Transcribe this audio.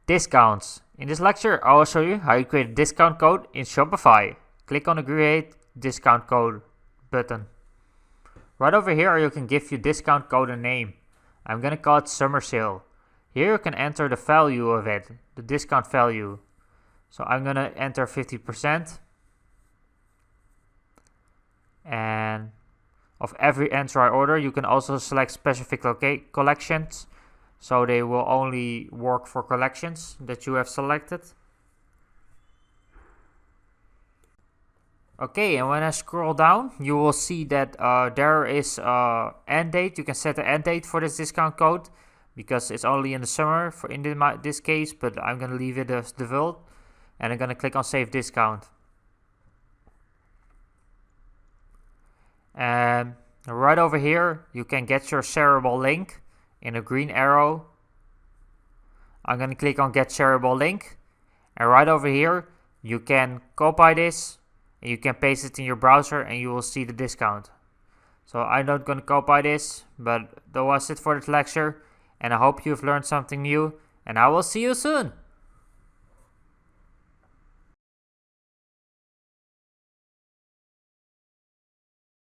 Discounts. In this lecture, I will show you how you create a discount code in Shopify. Click on the Create Discount Code button. Right over here, you can give your discount code a name. I'm going to call it Summer Sale. Here you can enter the value of it, the discount value. So I'm going to enter 50%. And of every entry I order, you can also select specific collections. So they will only work for collections that you have selected. Okay, and when I scroll down, you will see that there is end date. You can set the end date for this discount code because it's only in the summer in this case, but I'm going to leave it as default. And I'm going to click on Save Discount. And right over here, you can get your shareable link in a green arrow. I'm going to click on Get Shareable Link. And right over here, you can copy this. And you can paste it in your browser and you will see the discount. So I'm not going to copy this, but that was it for this lecture. And I hope you've learned something new. And I will see you soon.